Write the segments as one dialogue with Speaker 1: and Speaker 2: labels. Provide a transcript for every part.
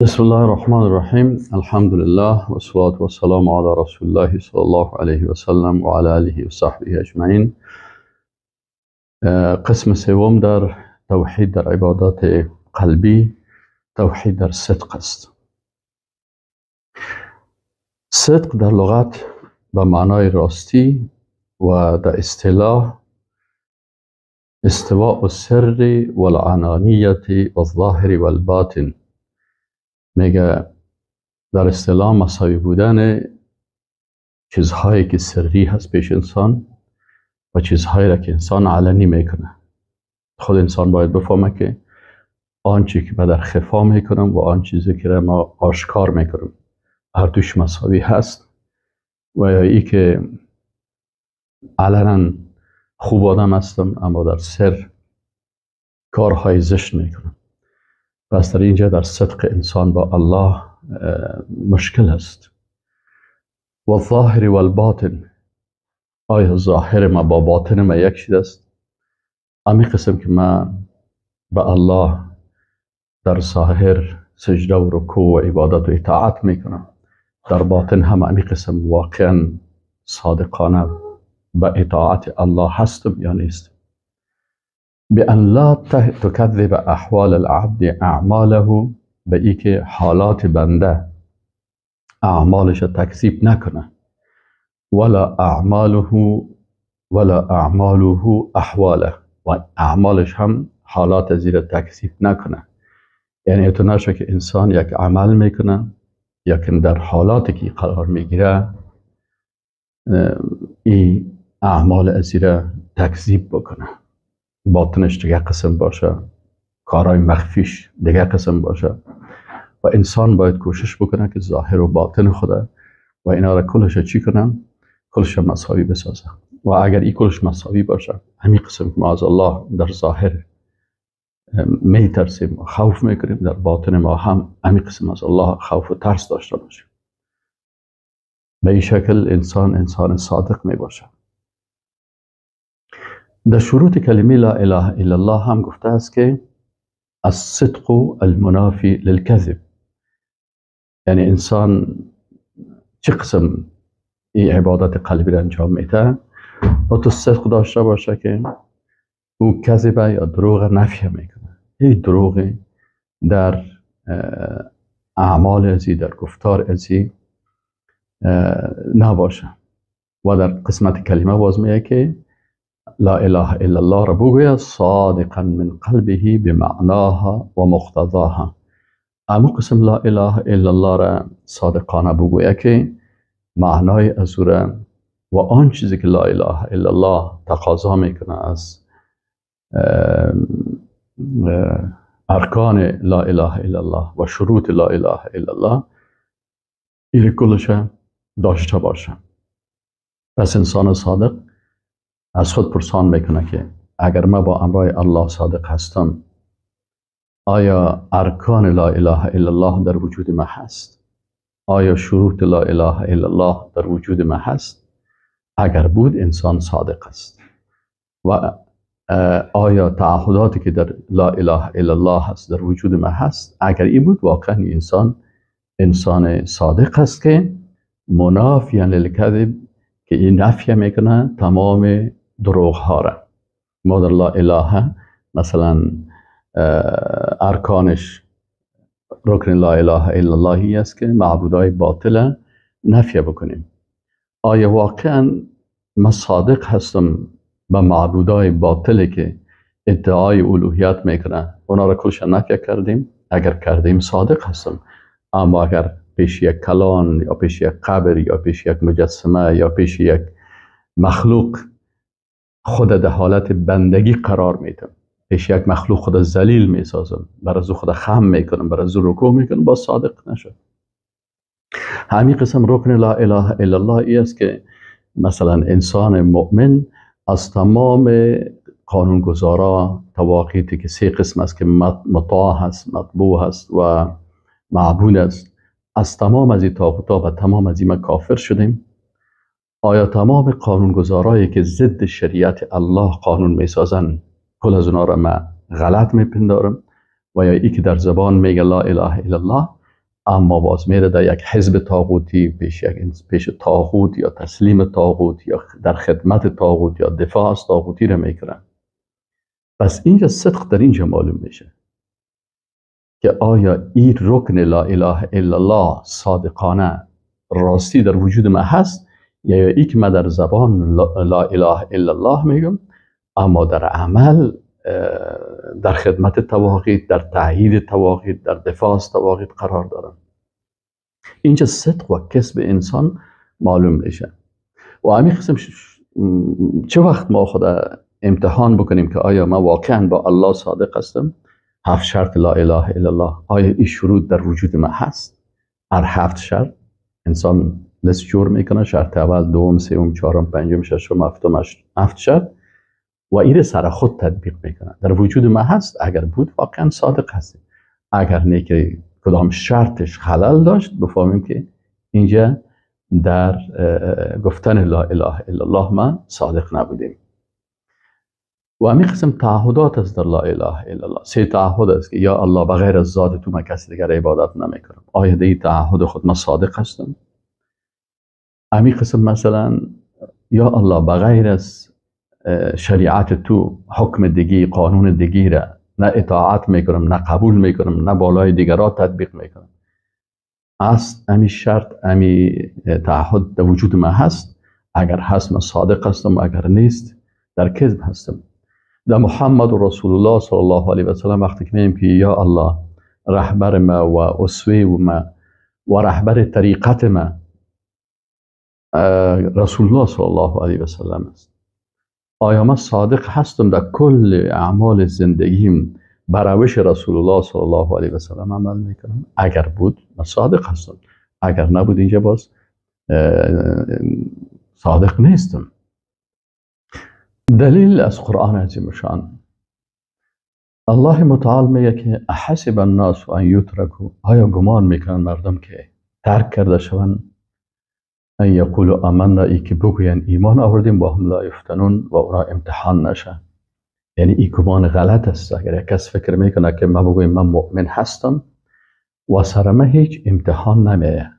Speaker 1: بسم الله الرحمن الرحیم. الحمد لله و الصلاة والسلام علی رسول الله صلی الله علیه و سلم و علی آله و صحبه اجمعین. قسم سوم در توحید در عبادات قلبی، توحید در صدق است. صدق در لغت به معنای راستی و در اصطلاح استواء السر والعلانیت والظاهر والباطن. میگه در اصطلاح مساوی بودن چیزهایی که سری هست پیش انسان و چیزهایی را که انسان علنی میکنه. خود انسان باید بفهمه که آنچه که در خفا میکنم و آن چیزی که ما آشکار میکنم هر دوش مساوی هست، و یا ای که علنا خوب آدم هستم اما در سر کارهای زشت میکنم. پس در اینجا در صدق انسان با الله مشکل است. و الظاهر و الباطن، آیا ظاهر ما با باطن ما یک چیز است؟ امی قسم که ما به الله در ظاهر سجده و رکوع و عبادت و اطاعت میکنم، در باطن هم امی قسم واقعا صادقانه به اطاعت الله هستم یا نیست؟ بأن لا تكذب احوال العبد اعماله، به ای که حالات بنده اعمالش تکذیب نکنه، ولا اعماله احواله، و اعمالش هم حالات زیر تکذیب نکنه. یعنی تو نشه که انسان یک عمل میکنه یکن در حالاتی که قرار میگیره این اعمال زیر تکذیب بکنه. باطنش دیگه قسم باشه، کارهای مخفیش دیگه قسم باشه، و انسان باید کوشش بکنه که ظاهر و باطن خوده و اینا را کلش چی کنن؟ کلش مساوی بسازه. و اگر این کلش مساوی باشه، همین قسم که ما از الله در ظاهر میترسیم و خوف میکنیم، در باطن ما هم همین قسم از الله خوف و ترس داشته باشیم. به این شکل انسان صادق می باشه. در شروط کلمه لا اله الا الله هم گفته است که الصدق المنافی للكذب، یعنی انسان چه قسم این عبادت قلبی را انجام میده و تو صدق داشته باشه که او کذبه یا دروغ نفی میکنه. این دروغ در اعمال ازی، در گفتار ازی نباشه. و در قسمت کلمه باز میگه که لا اله الا الله را بگوید صادقا من قلبه بمعناها و مقتضاها. اما قسم لا اله الا الله را صادقانه بگوید که معنای از او و آن چیزی که لا اله الا الله تقاضا میکنه از ارکان لا اله الا الله و شروط لا اله الا الله، این کلش داشته باشه. پس انسان صادق از خود پرسان میکنه که اگر من با امرای الله صادق هستم، آیا ارکان لا اله الا الله در وجود من هست؟ آیا شروط لا اله الا الله در وجود من هست؟ اگر بود انسان صادق است. و آیا تعهداتی که در لا اله الا الله هست در وجود من هست؟ اگر این بود واقعا انسان صادق است که منافیاً للکذب، که این نفی میکنه تمام دروغ ها را. ما در لا اله مثلا ارکانش رکن لا اله الا اللهی است که معبودای باطل نفی بکنیم. آیا واقعا ما صادق هستم به معبودای باطلی که ادعای الوهیت میکنه اونا را کلش نفی کردیم؟ اگر کردیم صادق هستم. اما اگر پیش یک کلان یا پیش یک قبر یا پیش یک مجسمه یا پیش یک مخلوق خود در حالت بندگی قرار میدم، پیش یک مخلوق خود ذلیل میسازم، برای از خود خم میکنم، برای از رکوع میکنم، با صادق نشد. همین قسم رکن لا اله الا الله ای است که مثلا انسان مؤمن از تمام قانونگذارا تواقیتی که سه قسم است که مطاع هست، مطبوع هست و معبود است، از تمام از این طاغوتا و تمام از این کافر شدیم. آیا تمام قانونگذارایی که ضد شریعت الله قانون میسازن کل از اونا را ما غلط میپندارم؟ و یا ای که در زبان میگه لا اله الا الله اما باز میره در یک حزب طاغوتی پیش طاغوت یا تسلیم طاغوت یا در خدمت طاغوت یا دفاع از طاغوتی رو میکنه. پس اینجا صدق در اینجا معلوم میشه که آیا این رکن لا اله الا الله صادقانه راستی در وجود من هست، یا ای که من در زبان لا اله الا الله میگم اما در عمل در خدمت طواغیت، در تأیید طواغیت، در دفاع از طواغیت قرار دارم. اینجا صدق و کسب انسان معلوم میشه. و همین قسم چه وقت ما خود امتحان بکنیم که آیا من واقعا با الله صادق هستم؟ 7 شرط لا اله الا الله، آیا این شروط در وجود من هست؟ هر 7 شرط انسان لست جور میکنه، شرط اول، دوم، سوم، چهارم، پنجم، ششم، هفتم، 7 شرط، و این سر خود تطبیق میکنه. در وجود من هست؟ اگر بود واقعا صادق هستیم. اگر نه که کدام شرطش خلل داشت، بفهمیم که اینجا در گفتن لا اله الا الله من صادق نبودیم. و همین قسم تعهدات است در لا اله الا الله. 3 تعهد است که یا الله بغیر از ذات تو من کسی دیگر عبادت نمیکنم. آیا در این تعهد خود من صادق هستم؟ همین قسم مثلا یا الله بغیر از شریعت تو حکم دیگی، قانون دیگی را نه اطاعت میکنم، نه قبول میکنم، نه بالای دیگرها تطبیق میکنم. همین شرط، همین تعهد در وجود من هست. اگر هست من صادق هستم، اگر نیست در کذب هستم. در محمد رسول الله صلی الله علیه و سلم وقتی که میگیم که یا الله رهبر ما و اسوه ما و رهبر طریقت ما رسول الله صلی الله علیه و سلم است، آیا من صادق هستم در کل اعمال زندگیم بر روش رسول الله صلی الله علیه و سلم عمل میکنم؟ اگر بود من صادق هستم، اگر نبود اینجا باز صادق نیستم. دلیل از قرآن عظیم شان، الله متعال میگه که احسب الناس ان یترکوا، آیا گمان میکنن مردم که ترک کرده شوند ان یقولوا آمنا، ای که بگوین ایمان آوردیم با هم لا یفتنون و اونا امتحان نشه. یعنی این گمان غلط است. اگر یک کس فکر میکنه که من بگویم من مؤمن هستم و سر من هیچ امتحان نمیه،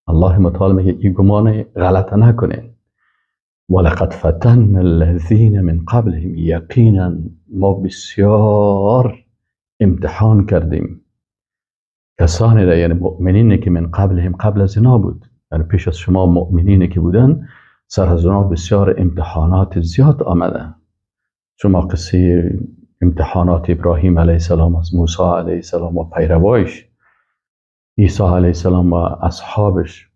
Speaker 1: الله متعال میگه این گمان غلط نکنین. ولقد فتن الذین من قبلهم، یقینا ما بسیار امتحان کردیم کسانی را، یعنی مؤمنینی که من قبلهم، قبل از اینا بود، یعنی پیش از شما مؤمنینی که بودن، سر از اونا بسیار امتحانات زیاد آمده. شما قصه امتحانات ابراهیم علیه السلام از موسی علیه السلام و پیروایش، عیسی علیه السلام و اصحابش،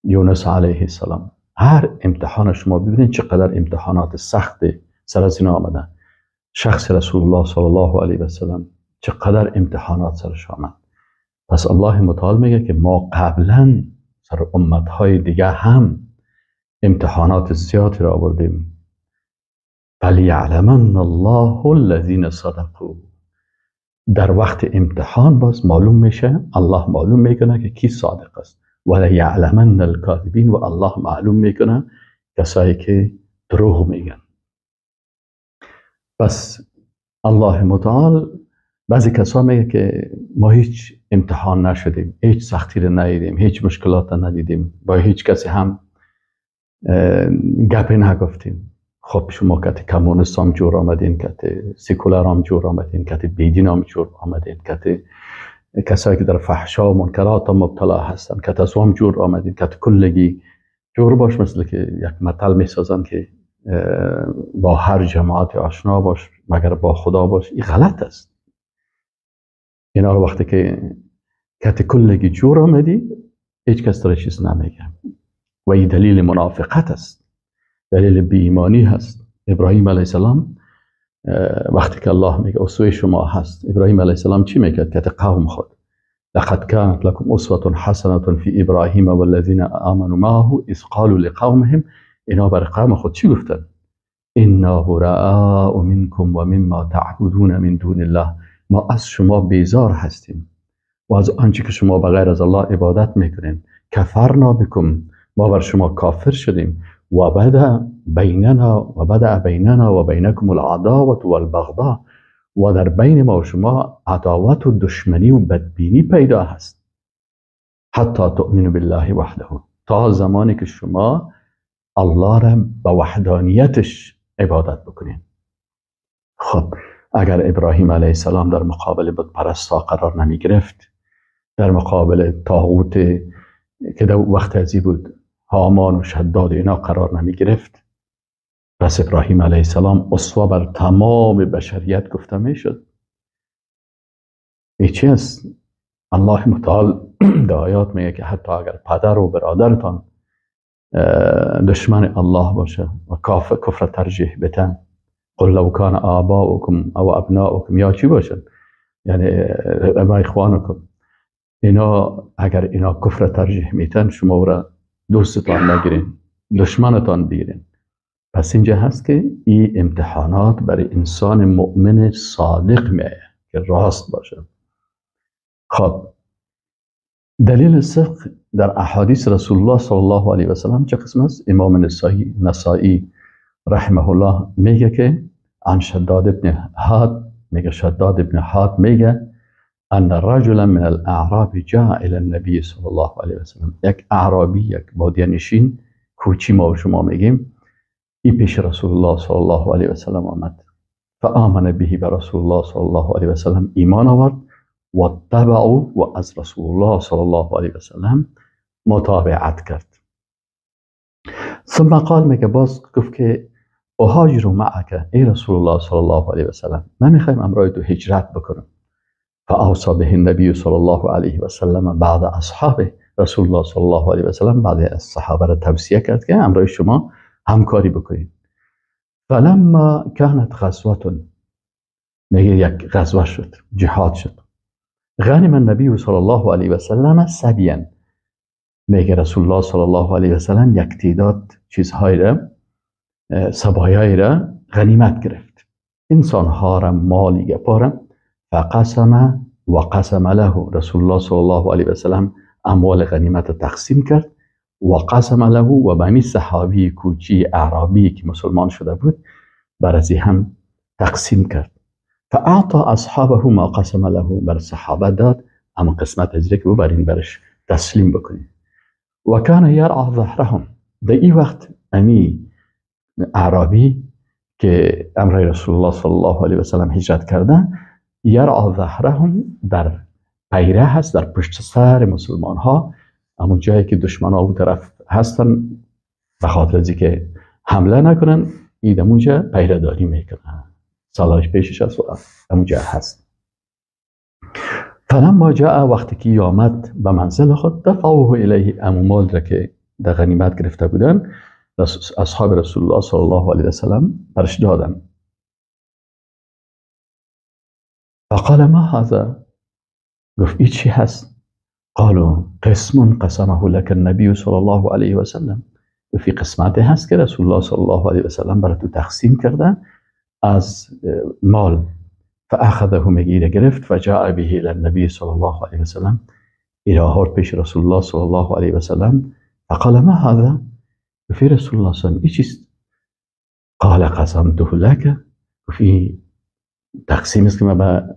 Speaker 1: یونس علیه السلام، هر امتحان شما ببینید چقدر امتحانات سخت سر از اینا آمده. شخص رسول الله صلی الله علیه و سلم چقدر امتحانات سرش آمد. پس الله متعال میگه که ما قبلا سر امتهای دیگه هم امتحانات زیادی را آوردیم. فلیعلمن الله الذین صدقوا، در وقت امتحان باز معلوم میشه، الله معلوم میکنه که کی صادق است. ولیعلمن الکاذبین، و الله معلوم میکنه کسایی که دروغ میگن. پس الله متعال بعضی کسا میگه که ما هیچ امتحان نشدیم، هیچ سختی رو ندیدیم، هیچ مشکلات رو ندیدیم، با هیچ کسی هم گپی نگفتیم. خب شما کت کمونیست هم جور آمدین، کت سیکولر هم جور آمدین، کت بیدین هم جور آمدین، کت کسایی که در فحشا و منکرات هم مبتلا هستن، کت از هم جور آمدین، کت کلگی جور باش. مثل که یک مطل میسازن که با هر جماعت آشنا باش مگر با خدا باش. این غلط است. اینا رو وقتی که کت کلگی جور آمدی هیچ کس در چیز نمیگه و این دلیل منافقت است، دلیل بی ایمانی هست. ابراهیم علیه السلام وقتی که الله میگه اسوه شما هست، ابراهیم علیه السلام چی میگه؟ که قوم خود لقد كانت لكم اسوه حسنه في ابراهیم والذین آمنوا معه اذ قالوا لقومهم، اینا بر قوم خود چی گفتن؟ انا براء منکم و مما تعبدون من دون الله، ما از شما بیزار هستیم و از آنچه که شما بغیر از الله عبادت میکنین. کفرنا بکم، ما بر شما کافر شدیم. و بدأ بیننا و بینکم العداوة والبغضاء، و در بین ما و شما عداوت و دشمنی و بدبینی پیدا هست. حتی تؤمنوا بالله وحده، تا زمانی که شما الله را به وحدانیتش عبادت بکنین. خب اگر ابراهیم علیه السلام در مقابل بت پرستا قرار نمی گرفت، در مقابل طاغوت که در وقت ازی بود هامان و شداد اینا قرار نمی گرفت، پس ابراهیم علیه السلام اسوه بر تمام بشریت گفته می شد. این چی است؟ الله متعال در آیات میگه که حتی اگر پدر و برادرتان دشمن الله باشه و کفر ترجیح بتن، قل لو کان آباؤکم او ابناؤکم، یا چی باشن، یعنی اما اخوانکم، اینا اگر اینا کفر ترجیح میتن، شما او را دوستتان نگیرین، دشمنتان بگیرین. پس اینجا هست که این امتحانات برای انسان مؤمن صادق میآید که راست باشه. خب دلیل صدق در احادیث رسول الله صلی الله علیه و سلم چه قسم است؟ امام نسائی رحمه الله میگه که عن شداد ابن حاد، میگه شداد ابن حاد میگه ان رجلا من الاعراب جاء الى النبي صلی الله علیه و سلم، یک اعرابی، یک بادیه نشین، کوچی ما و شما میگیم، این پیش رسول الله صلی الله علیه و سلم آمد. فآمن به، به رسول الله صلی الله علیه و سلم ایمان آورد، و اتبعوا، و از رسول الله صلی الله علیه و سلم متابعت کرد. ثم قال، میگه باز گفت که اهاجر معک، ای رسول الله صلی الله علیه و سلم، من میخوایم امرای تو هجرت بکنم. فاوصى به النبی صلی الله علیه و سلم بعد اصحابه، رسول الله صلی الله علیه و سلم بعد از صحابه را توصیه کرد که امرای شما همکاری بکنید. فلما كانت غزوه، میگه یک غزوه شد، جهاد شد. غنم النبی صلی الله علیه و سلم سبیا، میگه رسول الله صلی الله علیه و سلم یک تعداد چیزهای را، سبایای را غنیمت گرفت، انسانها را، مالی گپارم. فقسم و قسم له، رسول الله صلی الله علیه و سلم اموال غنیمت تقسیم کرد، و قسم له، و به این صحابی کوچی اعرابی که مسلمان شده بود برای هم تقسیم کرد. فاعطى اصحابه ما قسم له، بر صحابه داد اما قسمت اجری که برین برش تسلیم بکنید. و کان یرعى ظهرهم، در این وقت امی اعرابی که امرای رسول الله صلی الله علیه و سلم هجرت کرده، یرعى ظهرهم، در پیره هست، در پشت سر مسلمان ها، همون جایی که دشمن ها اون طرف هستن، به خاطر از که حمله نکنن، این همونجا پیره داری میکنن، سالش پیشش هست و همونجا هست. فلما جاء، وقتی که آمد به منزل خود، دفعوه الیه، اموال را که در غنیمت گرفته بودن اصحاب رسول الله صلی الله علیه و سلم برش دادن. فقال ما هذا، گفت این چی هست؟ قالوا قسم قسمه لك النبي صلی الله علیه و سلم، فی قسمت هست که رسول الله صلی الله علیه و سلم برای تو تقسیم کرده از مال. فاخذه، میگیره گرفت، و جاء به الى النبي صلی الله علیه و سلم، الى آورد پیش رسول الله صلی الله علیه و سلم. فقال ما هذا، فی رسول الله صلی الله علیه و سلم این چیست؟ قال قسمته لك، فی تقسیم است که من به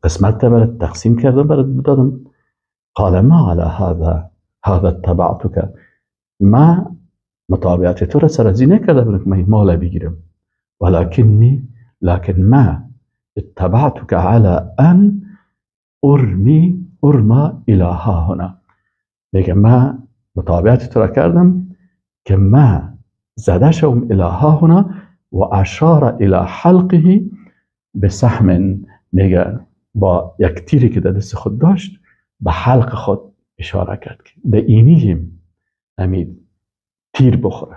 Speaker 1: قسمت برات تقسیم کردم، برات دادم. قال ما على هذا اتبعتك، ما متابعت تو را سرازی نکرده بودم که من مال بگیرم، لكن ما اتبعتك على ان ارمى الى ها هنا، میگه من متابعت تو را کردم که ما زده شوم الى ها هنا، و اشار الى حلقه بسهم، میگه با یک تیری که در دست خود داشت به حلق خود اشاره کرد که در اینیم امید تیر بخوره.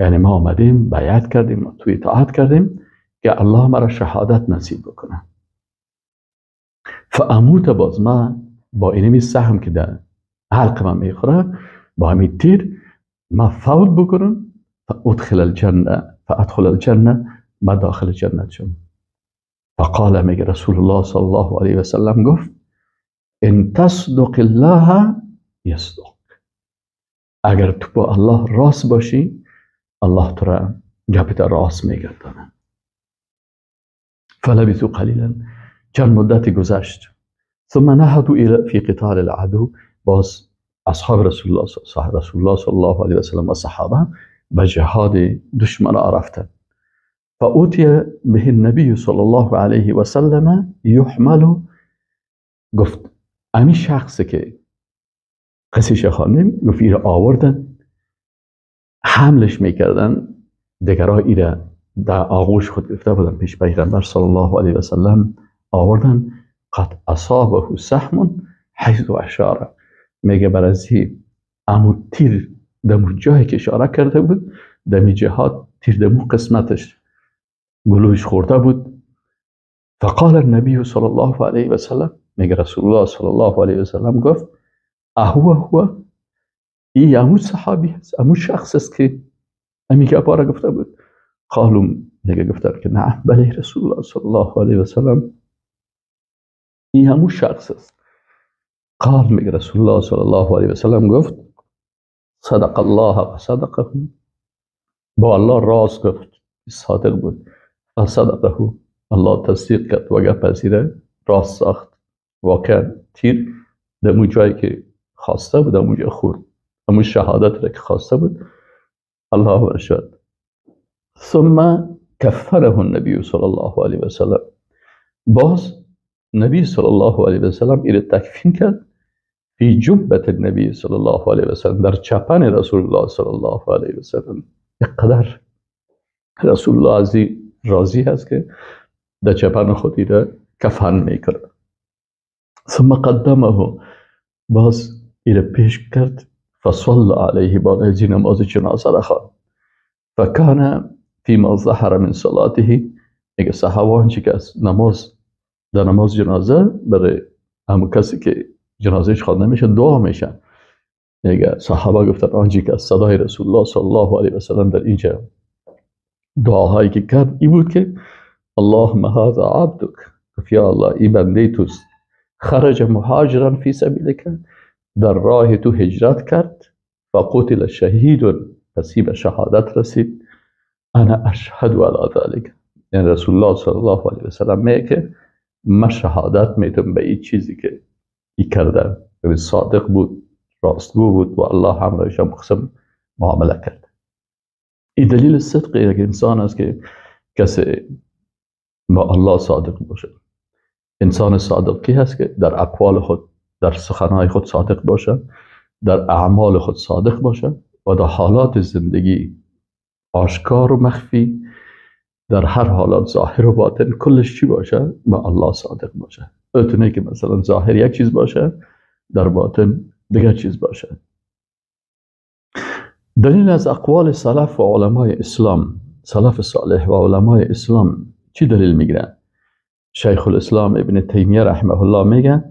Speaker 1: یعنی ما آمدیم بیعت کردیم، توی اطاعت کردیم که الله مرا شهادت نصیب بکنه. فاموت، باز ما با اینمی سهم که در حلق من میخوره، با همین تیر ما فوت بکنم. فادخل الجنه، ما داخل جنت شم. فقال، میگه رسول الله صلی الله علیه و سلم گفت ان تصدق الله یصدق، اگر تو با الله راست باشی، الله تو را گپت راست میگردانه. فلبثوا قلیلا، چند مدتی گذشت. ثم نهضوا الى في قتال العدو. باز اصحاب رسول الله صلی الله علیه و سلم و صحابه به جهاد دشمن رفتن. فأوتي به النبي صلی الله علیه و سلم یحمل. گفت امی شخصی که قصیش خواندیم گفت ایره آوردن حملش میکردن، دگرها ایره در آغوش خود گرفته بودن، پیش پیغمبر صلی الله علیه و سلم آوردن. قد اصابه سهم حیث اشاره. میگه برازی امو تیر دمو جایی که اشاره کرده بود دمی جهاد تیر دمو قسمتش گلوش خورده بود. فقال النبی صلی الله علیه و سلم، میگه رسول الله صلی الله علیه و سلم گفت هو ای امو صحابی هست، امو شخص است که امی که باره گفته بود. قالوا، میگه گفتن که نعم بله رسول الله صلی الله علیه و سلم ای همو شخص است. قال، میگه رسول الله صلی الله علیه و سلم گفت صدق الله و صدقه، با الله راست گفت، صادق بود. صدقه، الله تصدیق کرد و پذیره راست ساخت. واقعا تیر دمو جایی که خواسته بود دمو جای خورد، همون شهادت را که خواسته بود الله ورشد. ثم کفره النبی صلی الله علیه و سلم. باز نبی صلی الله علیه و سلم ایره تکفین کرد فی جبت النبی صلی الله علیه و سلم، در چپن رسول الله صلی الله علیه و سلم. اقدر رسول الله از این راضی هست که در چپن خود ایره کفن میکرد. ثم قدمه، باز ایره پیش کرد. فصل علیه، با نماز جنازه را خواند. فکان فیما ظهر من صلاته، میگه صحابه چی که از در نماز جنازه برای همون کسی که جنازهش خوانده میشه دعا میشن. میگه صحابه گفتن آنچه که از صدای رسول الله صلی الله علیه و سلم در اینجا دعاهایی که کرد این بود که اللهم هذا عبدک، یا الله این بنده توست، خرج مهاجرا فی سبیلک، در راه تو هجرت کرد، فقتل شهید، پس به شهادت رسید. انا اشهد علی ذلک، یعنی رسول الله صلی الله علیه و سلم میگه من شهادت میتونم به این چیزی که ای کرده، صادق بود، راستگو بود و الله همراهش مقسم معامله کرد. این دلیل صدق یک انسان است که کسی با الله صادق باشه. انسان صادق کی هست که در اقوال خود، در سخنهای خود صادق باشه، در اعمال خود صادق باشه و در حالات زندگی آشکار و مخفی، در هر حالات ظاهر و باطن کلش چی باشه؟ با الله صادق باشه. بتونه که مثلا ظاهر یک چیز باشه در باطن دیگر چیز باشه. دلیل از اقوال سلف و علمای اسلام، سلف صالح و علمای اسلام چی دلیل میگیرن؟ شیخ الاسلام ابن تیمیه رحمه الله میگه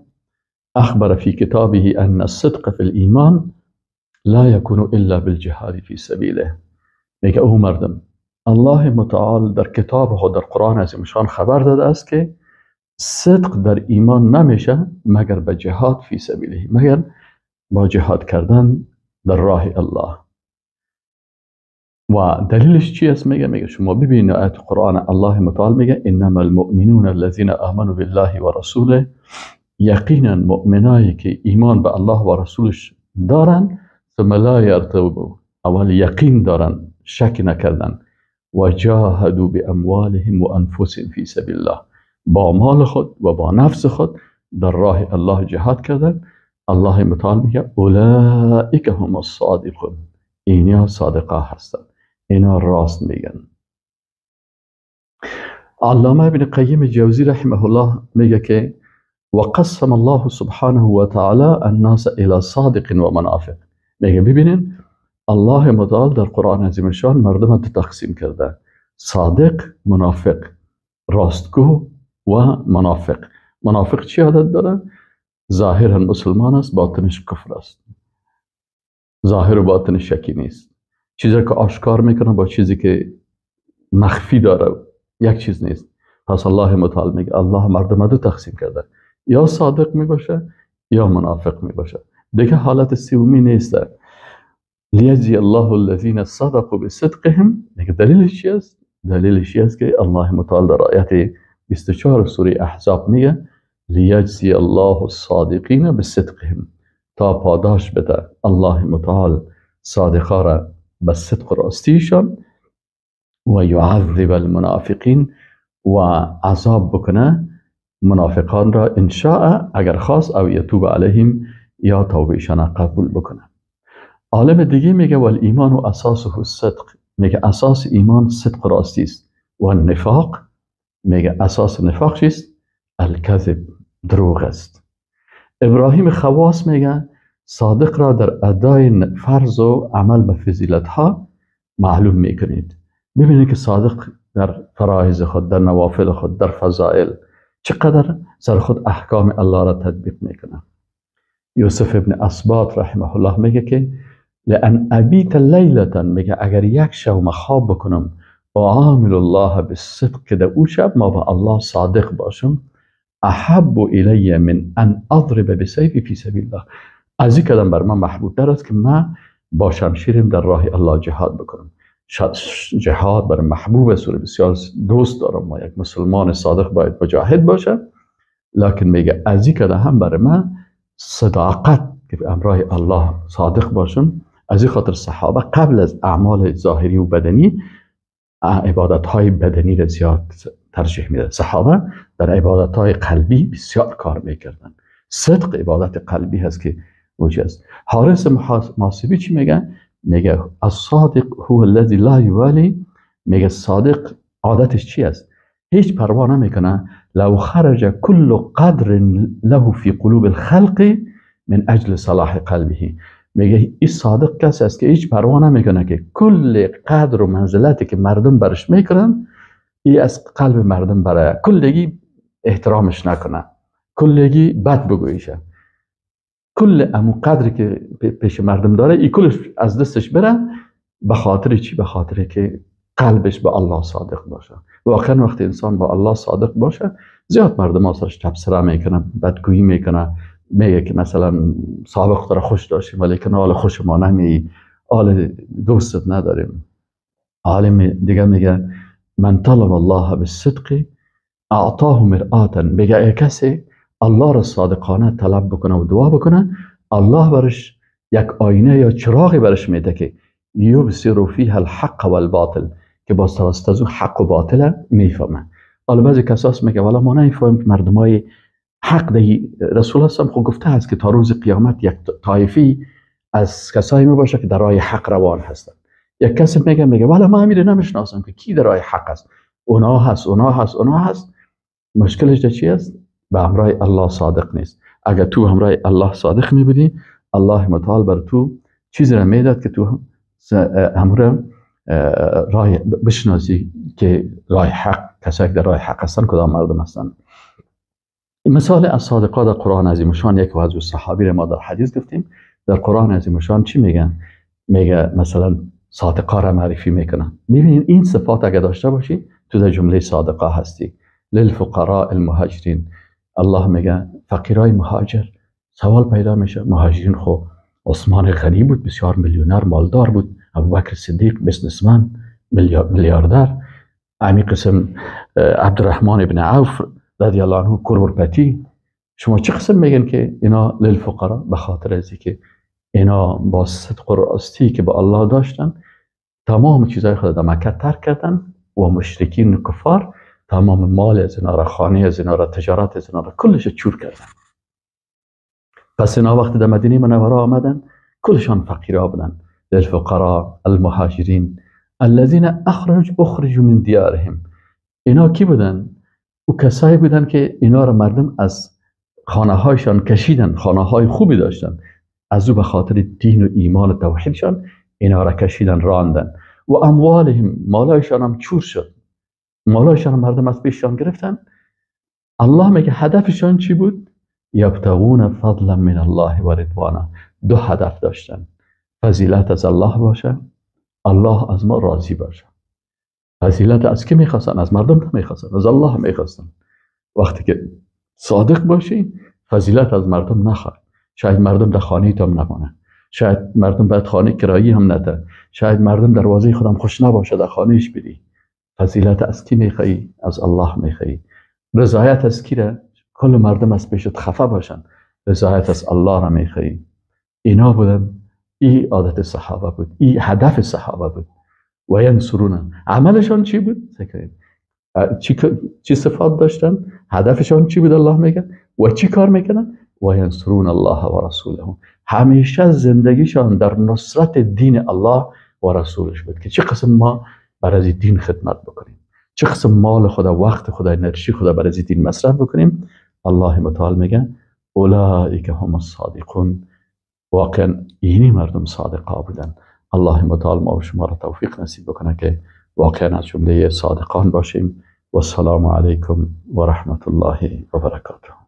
Speaker 1: اخبر فی کتابه ان الصدق فی الایمان لا یکون الا بالجهاد فی سبیله. میگه او مردم، الله متعال در کتاب خود در قرآن عظیمشان خبر داده است که صدق در ایمان نمیشه مگر به جهاد فی سبیله، مگر با جهاد کردن در راه الله. و دلیلش چی است؟ میگه شما ببینید آیت قرآن الله متعال میگه انما المؤمنون الذين آمنوا بالله و رسوله، یقینا مؤمنایی که ایمان به الله و رسولش دارن، ثم لا یرتابوا، اول یقین دارن شک نکردن، و جاهدوا باموالهم و انفسهم فی سبیل الله، با مال خود و با نفس خود در راه الله جهاد کردن. الله متعال میگه اولئک هم الصادقون، اینا صادقا هستن، اینا راست میگن. علامه ابن قیم جوزی رحمه الله میگه که وقسم الله سبحانه و تعالی الناس الى صادق و منافق. میگه ببینین الله متعال در قرآن عظیم شان مردم تقسیم کرده، صادق، منافق، راستگو و منافق. منافق چی عادت داره؟ ظاهرا مسلمان است، باطنش کفر است. ظاهر و باطنش شکی نیست. چیزی که آشکار میکنه با چیزی که مخفی داره یک چیز نیست. پس الله متعال میگه الله مردم دو تقسیم کرده، یا صادق میباشه یا منافق میباشه، دیگه حالت سومی نیسته. لیجزی الله الذین صدقوا بصدقهم. دلیلش چی است؟ دلیلش چی است که الله متعال در آیت 24 سوره احزاب میگه لیجزی الله الصادقین بصدقهم، تا پاداش بده الله متعال صادقا را به صدق و راستیشان، و یعذب المنافقین و عذاب بکنه منافقان را انشاء اگر خواست، او یتوب علیهم یا توبهشان قبول بکنه. عالم دیگه میگه والایمان و اساسه الصدق، میگه اساس ایمان صدق و راستی است. و نفاق میگه اساس نفاق چیست؟ الکذب، دروغ است. ابراهیم خواص میگه صادق را در ادای فرض و عمل به فضیلت ها معلوم میکنید. ببینید که صادق در فرایض خود، در نوافل خود، در فضائل چقدر سر خود احکام الله را تطبیق میکنه. یوسف ابن اسباط رحمه الله میگه که لأن ابیت لیلتا، میگه اگر یک شب خواب بکنم و عامل الله بالصدق، که در او شب ما با الله صادق باشم، احب الی من ان اضرب بسیفی فی سبیل الله، از این کدام بر من محبوب تر است که من با شمشیرم در راه الله جهاد بکنم. جهاد بر محبوب سوره بسیار دوست دارم، ما یک مسلمان صادق باید مجاهد باشه، لکن میگه از این کدام هم بر من صداقت که به امرای الله صادق باشم. از این خاطر صحابه قبل از اعمال ظاهری و بدنی عبادت های بدنی را زیاد ترجیح میدن. صحابه در عبادت های قلبی بسیار کار میکردن. صدق عبادت قلبی هست که موجود است. حارث محاسبی چی میگه؟ میگه الصادق هو الذی لا یوالی، میگه صادق عادتش چی است؟ هیچ پروا نمیکنه لو خرج كل قدر له فی قلوب الخلق من اجل صلاح قلبه. میگه این صادق کسی است که هیچ پروا نمیکنه که کل قدر و منزلتی که مردم برش میکنن این از قلب مردم برای کلگی احترامش نکنه، کلگی بد بگویشه، کل امو قدری که پیش مردم داره این کلش از دستش بره. به خاطر چی؟ به خاطر که قلبش به الله صادق باشه. واقعا وقتی انسان با الله صادق باشه، زیاد مردم ها سرش تبصره میکنه، بدگویی میکنه، میگه که مثلا سابق داره خوش داشتیم ولی که حال خوش ما نمی، حال دوستت نداریم. عالم دیگه میگه من طلب الله بالصدق اعطاه مرآتا، میگه کسی الله را صادقانه طلب بکنه و دعا بکنه، الله برش یک آینه یا چراغی برش میده که یبصر فیها الحق والباطل، که با توسط از حق و باطل میفهمه. حالا بعضی کساس میگه والا ما نمیفهمیم مردمای حق دی. رسول الله هم خود گفته است که تا روز قیامت یک طایفی از کسایی می باشه که در راه حق روان هستند. یک کسی میگه والا ما امیر نمیشناسم که کی در راه حق است، اونا هست. مشکلش چی است؟ به همراه الله صادق نیست. اگر تو همراه الله صادق می بودی، الله متعال بر تو چیزی را میداد که تو همراه راه بشناسی که راه حق، کسایی که در راه حق هستن کدام مردم هستن. مثال از صادقا در قرآن عظیم شان، یک از صحابی را ما در حدیث گفتیم. در قرآن عظیم شان چی میگن؟ میگه مثلا صادقا را معرفی میکنن. ببینید این صفات اگر داشته باشی تو در جمله صادقا هستی. للفقراء المهاجرین، الله میگه فقیرای مهاجر. سوال پیدا میشه مهاجرین خو عثمان غنی بود، بسیار میلیونر مالدار بود، ابوبکر صدیق بزنسمن میلیاردر، همین قسم عبدالرحمن ابن عوف رضی الله عنه کروڑپتی. شما چه قسم میگن که اینا للفقراء؟ به خاطر از که اینا با صدق و راستی که با الله داشتن تمام چیزهای خود در مکه ترک کردن و مشرکین و کفار تمام مال از اینا را، خانه از اینا را، تجارت از اینا را کلش چور کردن. پس اینا وقتی در مدینه منوره آمدن کلشان فقیرا بودن. للفقراء المهاجرین الذين اخرجوا من دیارهم. اینا کی بودن؟ او کسایی بودن که اینا را مردم از خانه هایشان کشیدن، خانه های خوبی داشتن، از او به خاطر دین و ایمان و توحیدشان اینا را کشیدن، راندن. و اموالهم، مالایشان هم چور شد، مالایشان هم مردم از پیششان گرفتن. الله میگه هدفشان چی بود؟ یبتغون فضلا من الله و رضوانا. دو هدف داشتن، فضیلت از الله باشه، الله از ما راضی باشه. فضیلت از کی میخواستن؟ از مردم نمیخواستن، از الله میخواستن. وقتی که صادق باشی فضیلت از مردم نخواه. شاید مردم در خانه تام نمانه، شاید مردم باید خانه کرایی هم نده، شاید مردم دروازه خودم خوش نباشه در خانهش بری. فضیلت از کی میخوایی؟ از الله میخوایی. رضایت از کی را؟ کل مردم از پیشت خفه باشن، رضایت از الله را میخری. اینا بودن، این عادت صحابه بود، این هدف صحابه بود. و ینصرون، عملشان چی بود؟ چی صفات داشتن؟ هدفشان چی بود؟ الله میگه و چی کار میکنن؟ و ینصرون الله و رسوله، همیشه زندگیشان در نصرت دین الله و رسولش بود که چه قسم ما برای دین خدمت بکنیم، چه قسم مال خدا، وقت خدا، انرژی خدا برای دین مصرف بکنیم. الله متعال میگه اولئک هم الصادقون، واقعا اینی مردم صادقا بودن. الله متعال ما و شما را توفیق نصیب بکنه که واقعا از جمله صادقان باشیم. و السلام علیکم و رحمت الله و برکاته.